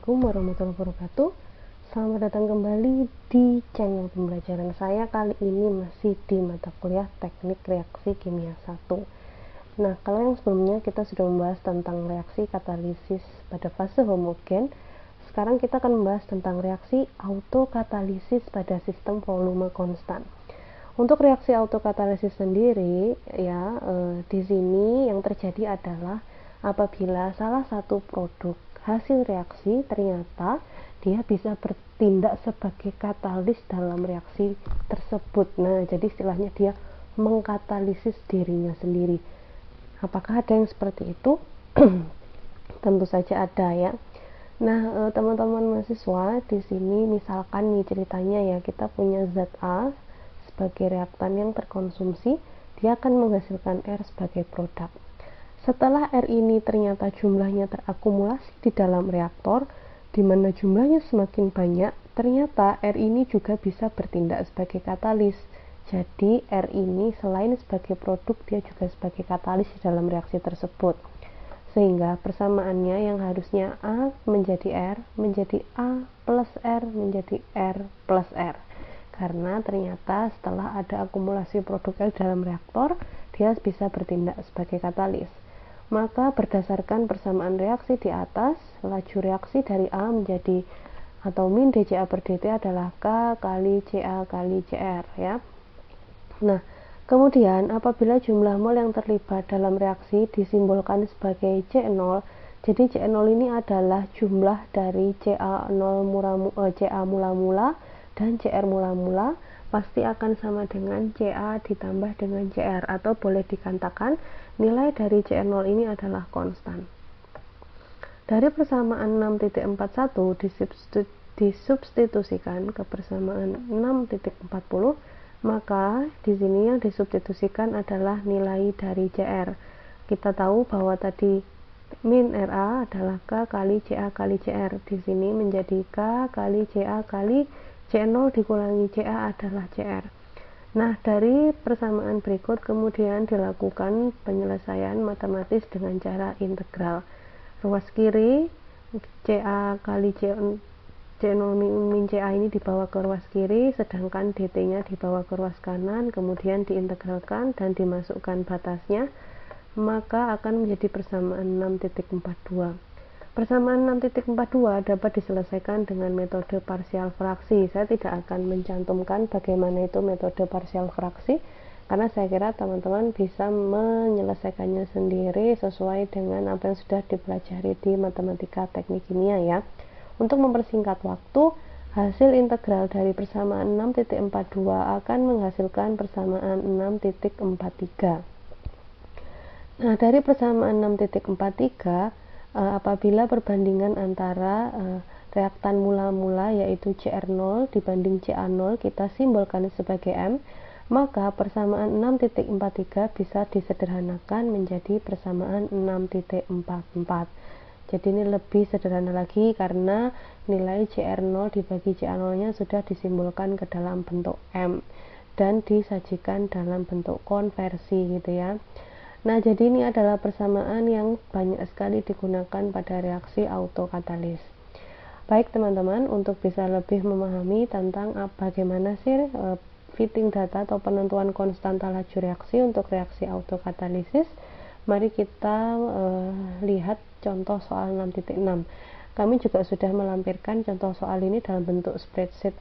Assalamualaikum warahmatullahi wabarakatuh. Selamat datang kembali di channel pembelajaran saya. Kali ini masih di mata kuliah Teknik Reaksi Kimia 1. Nah, kalau yang sebelumnya kita sudah membahas tentang reaksi katalisis pada fase homogen, sekarang kita akan membahas tentang reaksi autokatalisis pada sistem volume konstan. Untuk reaksi autokatalisis sendiri di sini yang terjadi adalah apabila salah satu produk hasil reaksi ternyata dia bisa bertindak sebagai katalis dalam reaksi tersebut. Nah, jadi istilahnya dia mengkatalisis dirinya sendiri. Apakah ada yang seperti itu? Tentu saja ada ya. Nah, teman-teman mahasiswa, di sini misalkan nih ceritanya ya, kita punya zat A sebagai reaktan yang terkonsumsi, dia akan menghasilkan R sebagai produk. Setelah R ini ternyata jumlahnya terakumulasi di dalam reaktor, di mana jumlahnya semakin banyak, ternyata R ini juga bisa bertindak sebagai katalis. Jadi R ini selain sebagai produk, dia juga sebagai katalis di dalam reaksi tersebut. Sehingga persamaannya yang harusnya A menjadi R, menjadi A plus R, menjadi R plus R. Karena ternyata setelah ada akumulasi produk L dalam reaktor, dia bisa bertindak sebagai katalis. Maka berdasarkan persamaan reaksi di atas, laju reaksi dari A menjadi atau min dCA per dt adalah K kali Ca kali Cr ya. Nah, kemudian apabila jumlah mol yang terlibat dalam reaksi disimbolkan sebagai C0, jadi C0 ini adalah jumlah dari Ca mula-mula dan Cr mula-mula pasti akan sama dengan Ca ditambah dengan Cr, atau boleh dikatakan nilai dari Cr0 ini adalah konstan. Dari persamaan 6.41 disubstitusikan ke persamaan 6.40, maka di sini yang disubstitusikan adalah nilai dari Cr. Kita tahu bahwa tadi min Ra adalah K kali Ca kali Cr. Di sini menjadi K kali Ca kali C0 dikurangi Ca adalah Cr. Nah, dari persamaan berikut kemudian dilakukan penyelesaian matematis dengan cara integral. Ruas kiri Ca kali C0 min Ca ini dibawa ke ruas kiri, sedangkan dt-nya dibawa ke ruas kanan, kemudian diintegralkan dan dimasukkan batasnya, maka akan menjadi persamaan 6.42. Persamaan 6.42 dapat diselesaikan dengan metode parsial fraksi. Saya tidak akan mencantumkan bagaimana itu metode parsial fraksi, karena saya kira teman-teman bisa menyelesaikannya sendiri sesuai dengan apa yang sudah dipelajari di matematika teknik kimia ya. Untuk mempersingkat waktu, hasil integral dari persamaan 6.42 akan menghasilkan persamaan 6.43. Nah, dari persamaan 6.43, apabila perbandingan antara reaktan mula-mula yaitu Cr0 dibanding Ca0 kita simbolkan sebagai M, maka persamaan 6.43 bisa disederhanakan menjadi persamaan 6.44. Jadi ini lebih sederhana lagi karena nilai Cr0 dibagi Ca0 nya sudah disimbolkan ke dalam bentuk M dan disajikan dalam bentuk konversi gitu ya. Nah, jadi ini adalah persamaan yang banyak sekali digunakan pada reaksi autokatalis. Baik teman-teman, untuk bisa lebih memahami tentang bagaimana sih fitting data atau penentuan konstanta laju reaksi untuk reaksi autokatalisis, mari kita lihat contoh soal 6.6. Kami juga sudah melampirkan contoh soal ini dalam bentuk spreadsheet.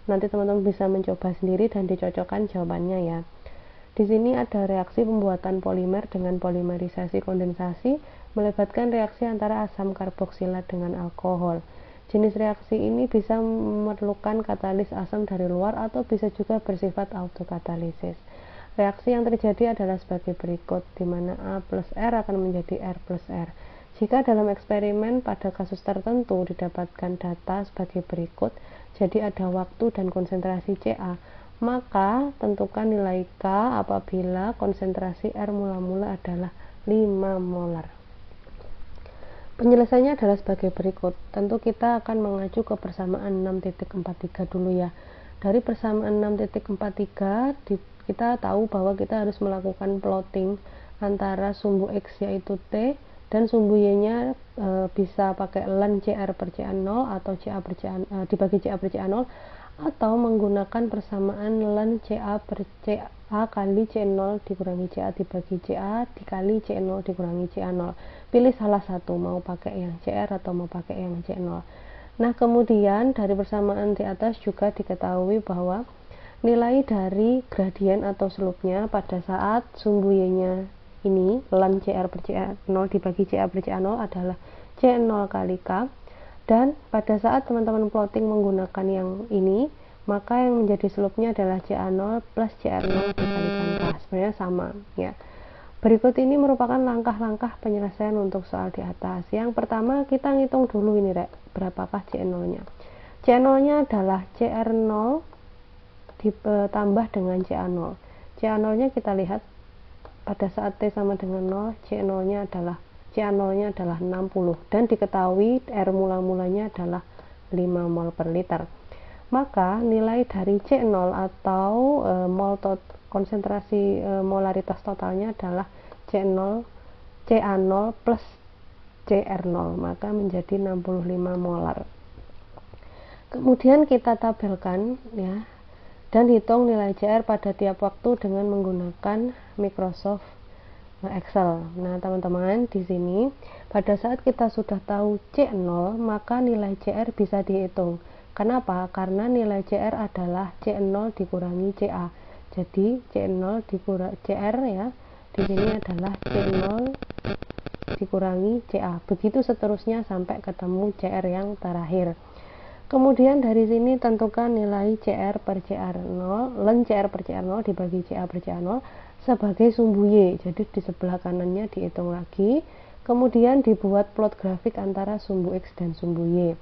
Nanti teman-teman bisa mencoba sendiri dan dicocokkan jawabannya ya. Di sini ada reaksi pembuatan polimer dengan polimerisasi kondensasi melibatkan reaksi antara asam karboksilat dengan alkohol. Jenis reaksi ini bisa memerlukan katalis asam dari luar atau bisa juga bersifat autokatalisis. Reaksi yang terjadi adalah sebagai berikut, di mana A plus R akan menjadi R plus R. Jika dalam eksperimen pada kasus tertentu didapatkan data sebagai berikut, jadi ada waktu dan konsentrasi Ca, maka tentukan nilai K apabila konsentrasi R mula-mula adalah 5 molar. Penyelesaiannya adalah sebagai berikut. Tentu kita akan mengacu ke persamaan 6.43 dulu ya. Dari persamaan 6.43 kita tahu bahwa kita harus melakukan plotting antara sumbu X yaitu T dan sumbu Y-nya bisa pakai ln CR per CA0 atau CA per CA, dibagi CA per CA0, atau menggunakan persamaan ln CA per CA kali C0 dikurangi CA dibagi CA dikali C0 dikurangi CA0. Pilih salah satu, mau pakai yang CR atau mau pakai yang C0. Nah, kemudian dari persamaan di atas juga diketahui bahwa nilai dari gradien atau slope-nya pada saat sumbu Y-nya ini ln CR per CA0 dibagi CA per CA0 adalah C0 kali K, dan pada saat teman-teman plotting menggunakan yang ini, maka yang menjadi slope-nya adalah CA0 plus CR0 dikalikan K. Sebenarnya sama ya. Berikut ini merupakan langkah-langkah penyelesaian untuk soal di atas. Yang pertama, kita ngitung dulu ini Rek, berapakah C0-nya. C0-nya adalah CR0 ditambah dengan CA0. CA0-nya kita lihat pada saat T sama dengan 0, C0-nya adalah CA0-nya adalah 60 dan diketahui R mula-mulanya adalah 5 mol per liter. Maka nilai dari C0 atau konsentrasi molaritas totalnya adalah C0 CA0 plus CR0, maka menjadi 65 molar. Kemudian kita tabelkan ya, dan hitung nilai CR pada tiap waktu dengan menggunakan Microsoft Excel. Nah, teman-teman, di sini pada saat kita sudah tahu C0, maka nilai CR bisa dihitung. Kenapa? Karena nilai CR adalah C0 dikurangi CA. Jadi C0 dikurangi CR ya, di sini adalah C0 dikurangi CA. Begitu seterusnya sampai ketemu CR yang terakhir. Kemudian dari sini tentukan nilai CR per CR0, ln CR per CR0 dibagi CA per CA0 sebagai sumbu Y. Jadi di sebelah kanannya dihitung lagi, kemudian dibuat plot grafik antara sumbu X dan sumbu Y.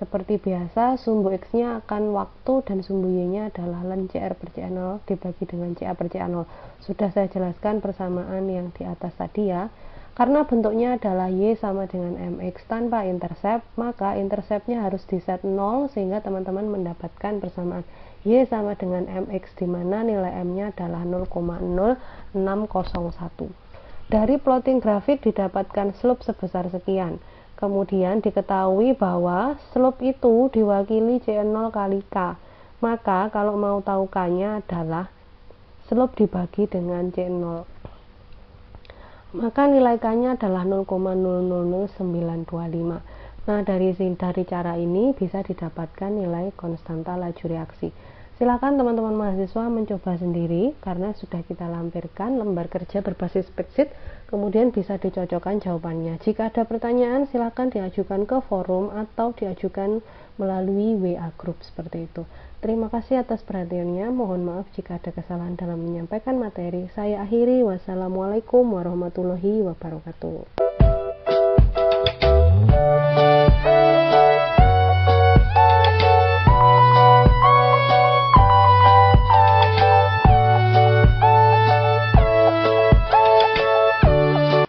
Seperti biasa, sumbu X-nya akan waktu dan sumbu Y-nya adalah ln CR per CA0 dibagi dengan CA per CA0. Sudah saya jelaskan persamaan yang di atas tadi ya. Karena bentuknya adalah Y sama dengan MX tanpa intercept, maka interceptnya harus di set 0 sehingga teman-teman mendapatkan persamaan Y sama dengan MX, di mana nilai M-nya adalah 0,0601. Dari plotting grafik didapatkan slope sebesar sekian. Kemudian diketahui bahwa slope itu diwakili C0 kali K. Maka kalau mau tahu K-nya adalah slope dibagi dengan C0. Maka nilai K-nya adalah 0,000925. Nah, dari cara ini bisa didapatkan nilai konstanta laju reaksi. Silakan teman-teman mahasiswa mencoba sendiri karena sudah kita lampirkan lembar kerja berbasis spreadsheet, kemudian bisa dicocokkan jawabannya. Jika ada pertanyaan, silakan diajukan ke forum atau diajukan melalui WA group seperti itu. Terima kasih atas perhatiannya. Mohon maaf jika ada kesalahan dalam menyampaikan materi. Saya akhiri. Wassalamualaikum warahmatullahi wabarakatuh.